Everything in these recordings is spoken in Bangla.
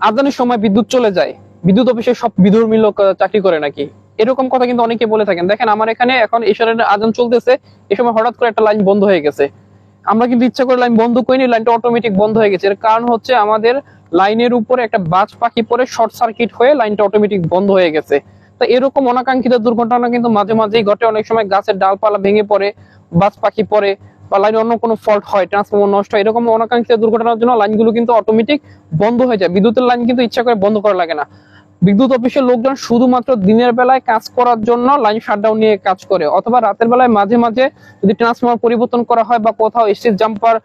আজানের সময় বিদ্যুৎ চলে যায়, বিদ্যুৎ অফিসে সব বিধর্মী লোক চাকরি করে নাকি? এরকম কথা কিন্তু অনেকে বলে থাকেন। দেখেন আমার এখানে এখন ঈশ্বরের আজান চলতেছে, এই সময় হঠাৎ করে একটা লাইন বন্ধ হয়ে গেছে। আমরা কিন্তু ইচ্ছা করে লাইন বন্ধ করিনি, লাইনটা অটোমেটিক বন্ধ হয়ে গেছে। এর কারণ হচ্ছে আমাদের লাইনের উপরে একটা বাজ পাখি পরে শর্ট সার্কিট হয়ে লাইনটা অটোমেটিক বন্ধ হয়ে গেছে। তো এরকম অনাকাঙ্ক্ষিত দুর্ঘটনা কিন্তু মাঝে মাঝেই ঘটে। অনেক সময় গাছের ডালপালা ভেঙে পড়ে, বাজ পাখি পড়ে, বা লাইনে অন্য কোনো ফল্ট হয়, ট্রান্সফরমার নষ্ট হয়, এরকম অনাকাঙ্ক্ষিত দুর্ঘটনার জন্য লাইনগুলো কিন্তু অটোমেটিক বন্ধ হয়ে যায়। বিদ্যুতের লাইন কিন্তু ইচ্ছা করে বন্ধ করা লাগে না। বিদ্যুৎ অফিসের লোকজন শুধুমাত্র দিনের বেলায় কাজ করার জন্য লাইন শাটডাউন নিয়ে কাজ করে, অথবা রাতের বেলায় মাঝে মাঝে যদি ট্রান্সফরমার পরিবর্তন করা হয় বা কোথাও স্টিল জাম্পার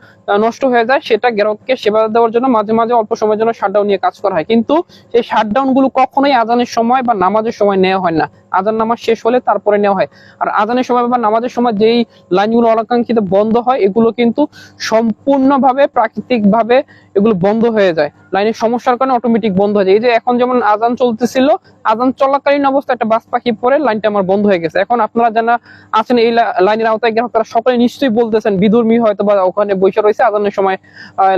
নষ্ট হয়ে যায়, সেটা গ্রাহককে সেবা দেওয়ার জন্য মাঝে মাঝে অল্প সময়ের জন্য শাটডাউন নিয়ে কাজ করা হয়। কিন্তু সেই শাটডাউন গুলো কখনোই আজানের সময় বা নামাজের সময় নেওয়া হয় না। আজান নামাজ শেষ হলে তারপরে নেওয়া হয়। আর আজানের সময় বা নামাজের সময় যেই লাইনগুলো অনাকাঙ্ক্ষিত বন্ধ হয়, এগুলো কিন্তু সম্পূর্ণভাবে প্রাকৃতিক ভাবে এগুলো বন্ধ হয়ে যায়। লাইনের সমস্যার কারণে অটোমেটিক বন্ধ হয়ে যায়। এই যে এখন যেমন আজান চলতেছিল, আজান চলাকালীন অবস্থায় একটা বাস পাখি পরে লাইনটা আমার বন্ধ হয়ে গেছে। এখন আপনারা যারা আছেন এই লাইনের আওতায় গ্রাহক, তারা সকলে নিশ্চয়ই বলতেছেন বিধর্মী হয়তো বা ওখানে বসে রয়েছে, আজানের সময়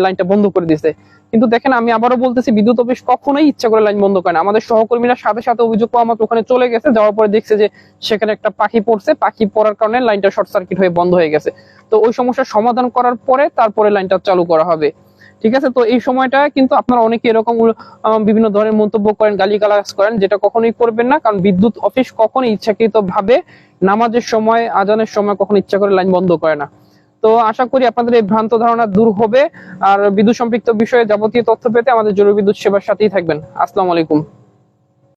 লাইনটা বন্ধ করে দিছে। কিন্তু দেখেন আমি আবারও বলতেছি, বিদ্যুৎ অফিস কখনোই ইচ্ছা করে লাইন বন্ধ করে না। আমাদের সহকর্মীরা সাথে সাথে অভিযোগ পাওয়া মাত্র ওখানে চলে গেছে, যাওয়ার পরে দেখছে যে সেখানে একটা পাখি পড়ছে, পাখি পড়ার কারণে লাইনটা শর্ট সার্কিট হয়ে বন্ধ হয়ে গেছে। তো ওই সমস্যার সমাধান করার পরে তারপরে লাইনটা চালু করা হবে। ঠিক আছে? তো এই সময়টা কিন্তু আপনারা অনেকে এরকম বিভিন্ন ধরনের মন্তব্য করেন, গালিগালাজ করেন, যেটা কখনোই করবেন না। কারণ বিদ্যুৎ অফিস কখনোই ইচ্ছাকৃত ভাবে নামাজের সময়, আজানের সময় কখনো ইচ্ছা করে লাইন বন্ধ করে না। তো আশা করি আপনাদের এই ভ্রান্ত ধারণা দূর হবে। আর বিদ্যুৎ সম্পৃক্ত বিষয়ে যাবতীয় তথ্য পেতে আমাদের জরুরি বিদ্যুৎ সেবার সাথেই থাকবেন। আসসালামু আলাইকুম।